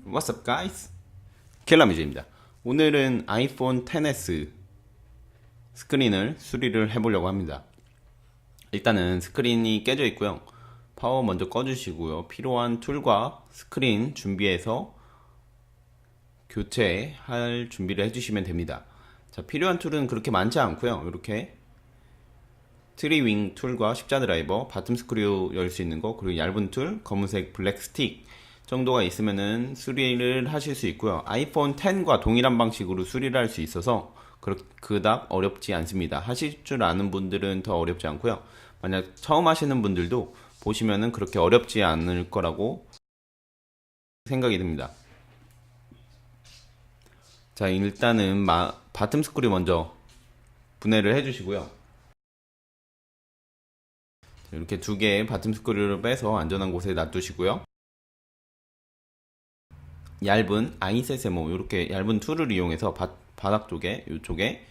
What's up guys? 켈라뮤즈입니다. 오늘은 아이폰 XS 스크린을 수리를 해보려고 합니다. 일단은 스크린이 깨져 있고요. 파워 먼저 꺼주시고요. 필요한 툴과 스크린 준비해서 교체할 준비를 해주시면 됩니다. 자, 필요한 툴은 그렇게 많지 않고요. 이렇게 트리윙 툴과 십자 드라이버, 바텀 스크류 열 수 있는 거, 그리고 얇은 툴, 검은색 블랙 스틱 정도가 있으면은 수리를 하실 수 있고요. 아이폰 X과 동일한 방식으로 수리를 할 수 있어서 그닥 어렵지 않습니다. 하실 줄 아는 분들은 더 어렵지 않고요. 만약 처음 하시는 분들도 보시면은 그렇게 어렵지 않을 거라고 생각이 듭니다. 자, 일단은 바텀 스크류 먼저 분해를 해주시고요. 이렇게 두 개의 바텀 스크류를 빼서 안전한 곳에 놔두시고요. 얇은 아이세세모 이렇게 얇은 툴을 이용해서 바닥 쪽에 이쪽에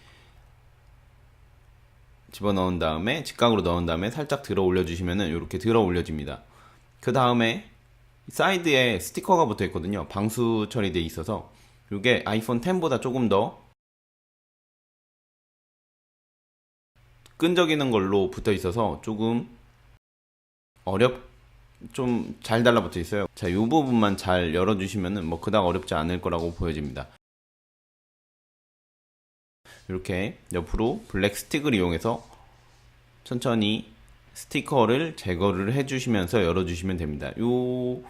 집어넣은 다음에 직각으로 넣은 다음에 살짝 들어 올려주시면은 이렇게 들어 올려집니다. 그 다음에 사이드에 스티커가 붙어 있거든요. 방수 처리되어 있어서 이게 아이폰 X보다 조금 더 끈적이는 걸로 붙어 있어서 조금 좀 잘 달라붙어 있어요. 자, 이 부분만 잘 열어주시면은 뭐 그닥 어렵지 않을 거라고 보여집니다. 이렇게 옆으로 블랙 스틱을 이용해서 천천히 스티커를 제거를 해주시면서 열어주시면 됩니다. 이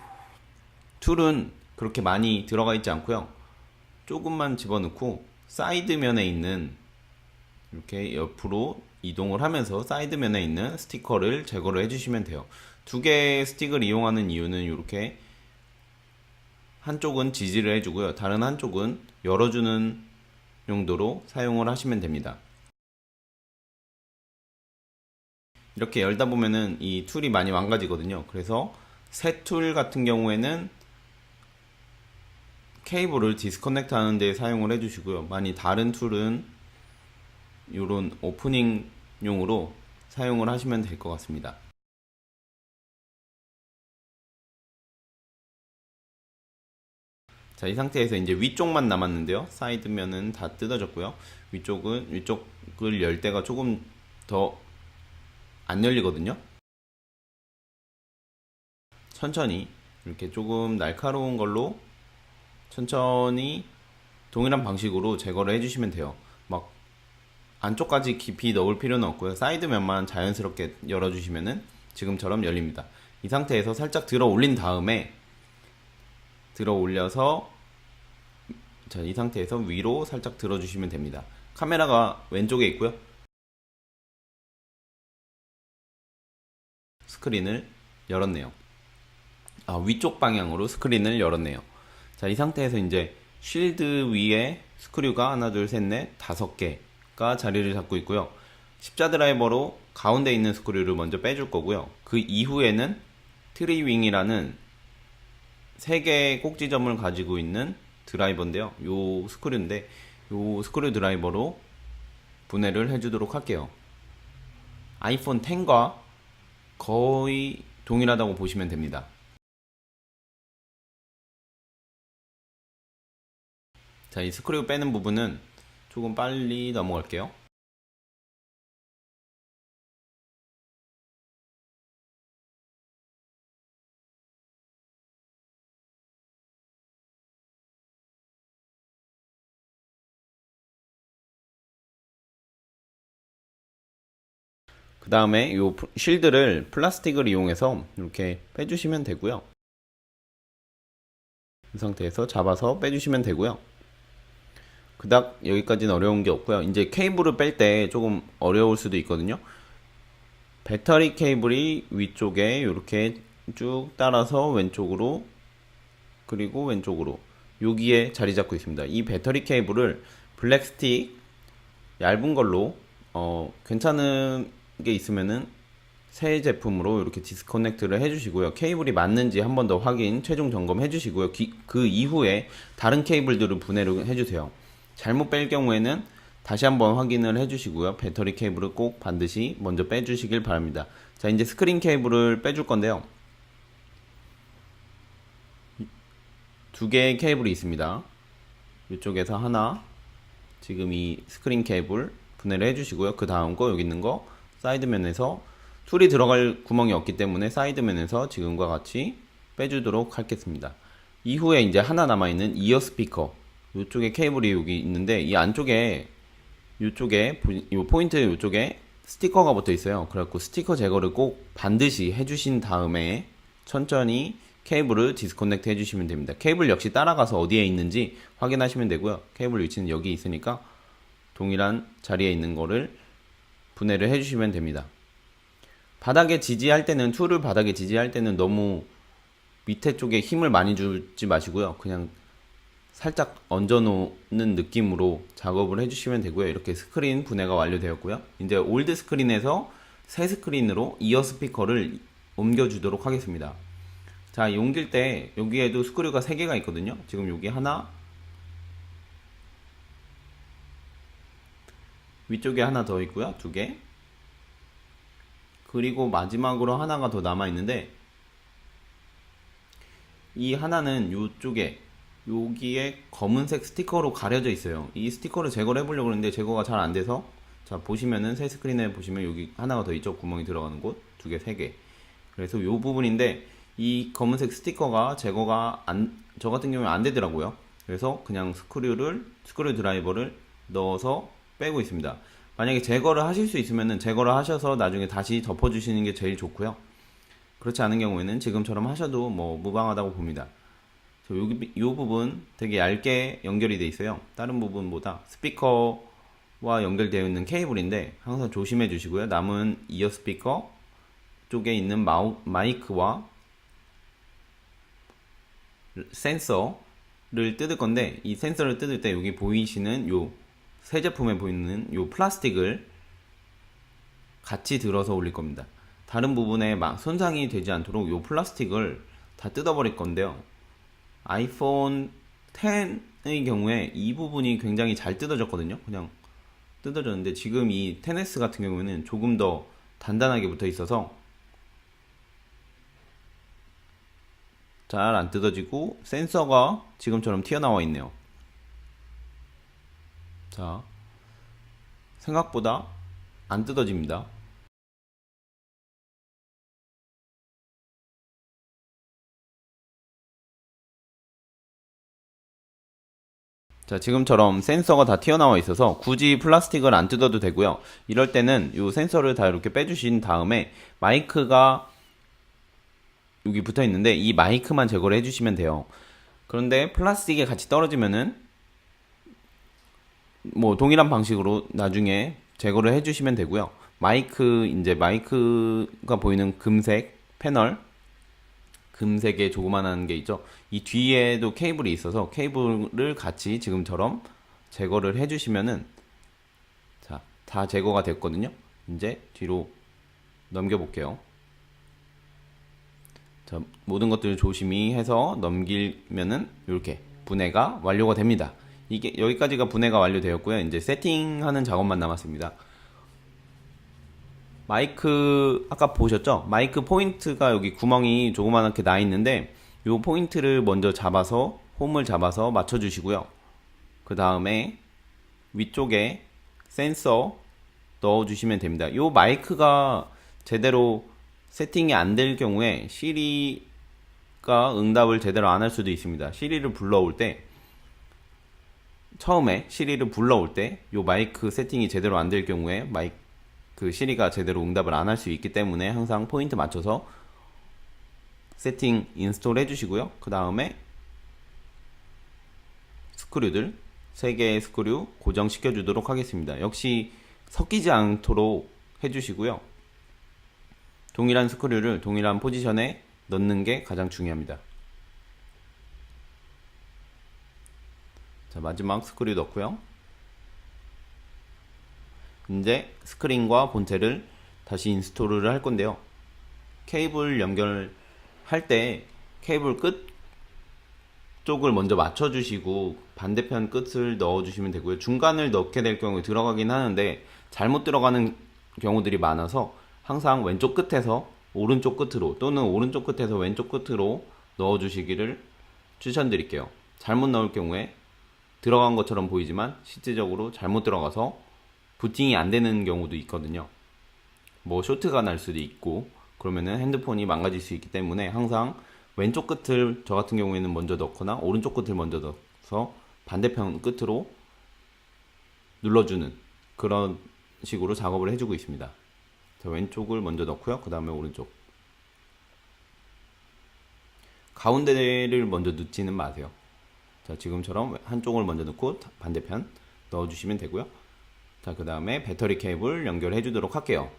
툴은 그렇게 많이 들어가 있지 않고요. 조금만 집어넣고 사이드면에 있는 이렇게 옆으로 이동을 하면서 사이드면에 있는 스티커를 제거를 해주시면 돼요. 두 개의 스틱을 이용하는 이유는 이렇게 한쪽은 지지를 해주고요. 다른 한쪽은 열어주는 용도로 사용을 하시면 됩니다. 이렇게 열다 보면은 이 툴이 많이 망가지거든요. 그래서 새 툴 같은 경우에는 케이블을 디스커넥트 하는 데 사용을 해주시고요. 많이 다른 툴은 이런 오프닝용으로 사용을 하시면 될 것 같습니다. 자, 이 상태에서 이제 위쪽만 남았는데요. 사이드면은 다 뜯어졌고요. 위쪽을 열 때가 조금 더 안 열리거든요. 천천히 이렇게 조금 날카로운 걸로 천천히 동일한 방식으로 제거를 해주시면 돼요. 막 안쪽까지 깊이 넣을 필요는 없고요. 사이드면만 자연스럽게 열어주시면은 지금처럼 열립니다. 이 상태에서 살짝 들어 올린 다음에 들어 올려서 자, 이 상태에서 위로 살짝 들어주시면 됩니다. 카메라가 왼쪽에 있고요. 스크린을 열었네요. 위쪽 방향으로 스크린을 열었네요. 자, 이 상태에서 이제 쉴드 위에 스크류가 하나, 둘, 셋, 넷, 5개가 자리를 잡고 있고요. 십자 드라이버로 가운데 있는 스크류를 먼저 빼줄 거고요. 그 이후에는 트리윙이라는 3개의 꼭지점을 가지고 있는 드라이버인데요. 요 스크류인데 요 스크류 드라이버로 분해를 해주도록 할게요. 아이폰 X과 거의 동일하다고 보시면 됩니다. 자, 이 스크류 빼는 부분은 조금 빨리 넘어갈게요. 그 다음에 이 쉴드를 플라스틱을 이용해서 이렇게 빼주시면 되고요. 이 상태에서 잡아서 빼주시면 되고요. 그닥 여기까지는 어려운 게 없고요. 이제 케이블을 뺄 때 조금 어려울 수도 있거든요. 배터리 케이블이 위쪽에 이렇게 쭉 따라서 왼쪽으로 그리고 왼쪽으로 여기에 자리 잡고 있습니다. 이 배터리 케이블을 블랙 스틱 얇은 걸로 괜찮은 게 있으면은 새 제품으로 이렇게 디스커넥트를 해주시고요. 케이블이 맞는지 한 번 더 확인, 최종 점검 해주시고요. 그 이후에 다른 케이블들을 분해를 해주세요. 잘못 뺄 경우에는 다시 한번 확인을 해주시고요. 배터리 케이블을 꼭 반드시 먼저 빼주시길 바랍니다. 자, 이제 스크린 케이블을 빼줄 건데요. 두 개의 케이블이 있습니다. 이쪽에서 하나, 지금 이 스크린 케이블 분해를 해주시고요. 그 다음 거, 여기 있는 거 사이드면에서 툴이 들어갈 구멍이 없기 때문에 사이드면에서 지금과 같이 빼주도록 하겠습니다. 이후에 이제 하나 남아있는 이어 스피커, 이쪽에 케이블이 여기 있는데 이 안쪽에 이쪽에 이 포인트 이쪽에 스티커가 붙어 있어요. 그래갖고 스티커 제거를 꼭 반드시 해주신 다음에 천천히 케이블을 디스커넥트 해주시면 됩니다. 케이블 역시 따라가서 어디에 있는지 확인하시면 되고요. 케이블 위치는 여기 있으니까 동일한 자리에 있는 거를 분해를 해주시면 됩니다. 바닥에 지지할 때는, 툴을 바닥에 지지할 때는 너무 밑에 쪽에 힘을 많이 주지 마시고요. 그냥 살짝 얹어 놓는 느낌으로 작업을 해주시면 되고요. 이렇게 스크린 분해가 완료되었고요. 이제 올드 스크린에서 새 스크린으로 이어 스피커를 옮겨주도록 하겠습니다. 자, 옮길 때 여기에도 스크류가 3개가 있거든요. 지금 여기 하나, 위쪽에 하나 더 있고요. 2개. 그리고 마지막으로 하나가 더 남아 있는데 이 하나는 이쪽에 여기에 검은색 스티커로 가려져 있어요. 이 스티커를 제거를 해보려고 하는데 제거가 잘 안 돼서, 자 보시면은 새 스크린에 보시면 여기 하나가 더 있죠. 구멍이 들어가는 곳 2개, 3개. 그래서 이 부분인데 이 검은색 스티커가 제거가 저 같은 경우에 안 되더라고요. 그래서 그냥 스크류 드라이버를 넣어서 빼고 있습니다. 만약에 제거를 하실 수 있으면은 제거를 하셔서 나중에 다시 덮어주시는 게 제일 좋고요. 그렇지 않은 경우에는 지금처럼 하셔도 뭐 무방하다고 봅니다. 여기 이 부분 되게 얇게 연결이 돼 있어요. 다른 부분보다 스피커와 연결되어 있는 케이블인데 항상 조심해 주시고요. 남은 이어 스피커 쪽에 있는 마이크와 센서를 뜯을 건데, 이 센서를 뜯을 때 여기 보이시는 요 새 제품에 보이는 요 플라스틱을 같이 들어서 올릴 겁니다. 다른 부분에 손상이 되지 않도록 요 플라스틱을 다 뜯어버릴 건데요. 아이폰 10의 경우에 이 부분이 굉장히 잘 뜯어졌거든요. 그냥 뜯어졌는데 지금 이 10S 같은 경우에는 조금 더 단단하게 붙어 있어서 잘 안 뜯어지고 센서가 지금처럼 튀어나와 있네요. 자, 생각보다 안 뜯어집니다. 자, 지금처럼 센서가 다 튀어나와 있어서 굳이 플라스틱을 안 뜯어도 되고요. 이럴 때는 이 센서를 다 이렇게 빼주신 다음에 마이크가 여기 붙어 있는데 이 마이크만 제거를 해주시면 돼요. 그런데 플라스틱에 같이 떨어지면은 뭐 동일한 방식으로 나중에 제거를 해주시면 되고요. 이제 마이크가 보이는 금색 패널, 금색의 조그만한 게 있죠. 이 뒤에도 케이블이 있어서 케이블을 같이 지금처럼 제거를 해주시면은, 자, 다 제거가 됐거든요. 이제 뒤로 넘겨볼게요. 자, 모든 것들을 조심히 해서 넘기면은 이렇게 분해가 완료가 됩니다. 이게 여기까지가 분해가 완료되었고요. 이제 세팅하는 작업만 남았습니다. 마이크 아까 보셨죠? 마이크 포인트가 여기 구멍이 조그맣게 나 있는데 이 포인트를 먼저 잡아서 홈을 잡아서 맞춰 주시고요. 그 다음에 위쪽에 센서 넣어 주시면 됩니다. 이 마이크가 제대로 세팅이 안 될 경우에 시리가 응답을 제대로 안 할 수도 있습니다. 시리를 불러올 때, 처음에 시리를 불러올 때 이 마이크 세팅이 제대로 안 될 경우에 시리가 제대로 응답을 안 할 수 있기 때문에 항상 포인트 맞춰서 세팅 인스톨 해주시고요. 그 다음에 스크류들 3개의 스크류 고정시켜 주도록 하겠습니다. 역시 섞이지 않도록 해주시고요. 동일한 스크류를 동일한 포지션에 넣는 게 가장 중요합니다. 자, 마지막 스크류 넣고요. 이제 스크린과 본체를 다시 인스톨을 할 건데요. 케이블 연결할 때 케이블 끝 쪽을 먼저 맞춰 주시고 반대편 끝을 넣어 주시면 되고요. 중간을 넣게 될 경우에 들어가긴 하는데 잘못 들어가는 경우들이 많아서 항상 왼쪽 끝에서 오른쪽 끝으로 또는 오른쪽 끝에서 왼쪽 끝으로 넣어 주시기를 추천드릴게요. 잘못 넣을 경우에 들어간 것처럼 보이지만 실제적으로 잘못 들어가서 부팅이 안 되는 경우도 있거든요. 뭐 쇼트가 날 수도 있고 그러면은 핸드폰이 망가질 수 있기 때문에 항상 왼쪽 끝을 저 같은 경우에는 먼저 넣거나 오른쪽 끝을 먼저 넣어서 반대편 끝으로 눌러주는 그런 식으로 작업을 해주고 있습니다. 자, 왼쪽을 먼저 넣고요. 그 다음에 오른쪽. 가운데를 먼저 넣지는 마세요. 자, 지금처럼 한쪽을 먼저 넣고 반대편 넣어주시면 되고요. 자, 그 다음에 배터리 케이블 연결해 주도록 할게요.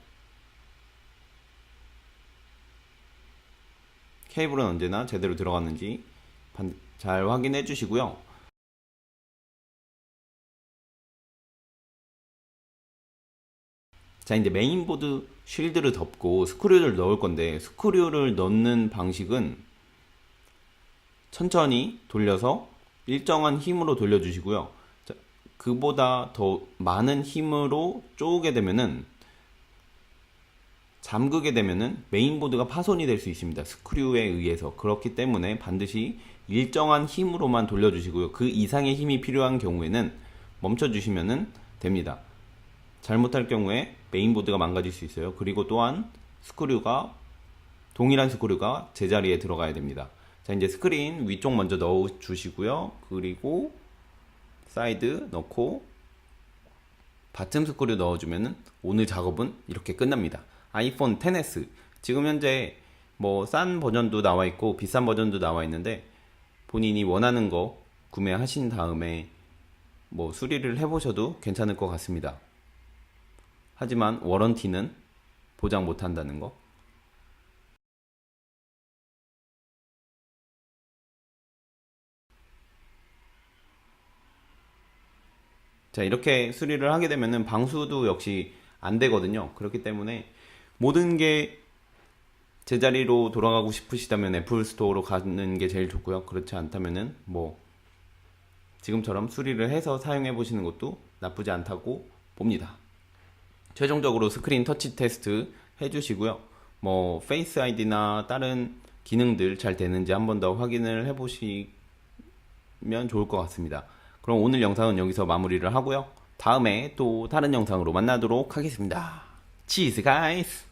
케이블은 언제나 제대로 들어갔는지 잘 확인해 주시고요. 자, 이제 메인보드 쉴드를 덮고 스크류를 넣을 건데, 스크류를 넣는 방식은 천천히 돌려서 일정한 힘으로 돌려주시고요. 자, 그보다 더 많은 힘으로 쪼게 되면은, 잠그게 되면은 메인보드가 파손이 될 수 있습니다. 스크류에 의해서. 그렇기 때문에 반드시 일정한 힘으로만 돌려주시고요. 그 이상의 힘이 필요한 경우에는 멈춰주시면 됩니다. 잘못할 경우에 메인보드가 망가질 수 있어요. 그리고 또한 스크류가, 동일한 스크류가 제자리에 들어가야 됩니다. 자, 이제 스크린 위쪽 먼저 넣어 주시고요. 그리고 사이드 넣고 바텀 스크류 넣어주면은 오늘 작업은 이렇게 끝납니다. 아이폰 XS 지금 현재 뭐 싼 버전도 나와 있고 비싼 버전도 나와 있는데, 본인이 원하는 거 구매하신 다음에 뭐 수리를 해보셔도 괜찮을 것 같습니다. 하지만 워런티는 보장 못한다는 거. 자, 이렇게 수리를 하게 되면은 방수도 역시 안 되거든요. 그렇기 때문에 모든 게 제자리로 돌아가고 싶으시다면 애플 스토어로 가는 게 제일 좋고요. 그렇지 않다면은 뭐 지금처럼 수리를 해서 사용해 보시는 것도 나쁘지 않다고 봅니다. 최종적으로 스크린 터치 테스트 해주시고요. 뭐 페이스 아이디나 다른 기능들 잘 되는지 한 번 더 확인을 해보시면 좋을 것 같습니다. 그럼 오늘 영상은 여기서 마무리를 하고요. 다음에 또 다른 영상으로 만나도록 하겠습니다. 치즈 가이스!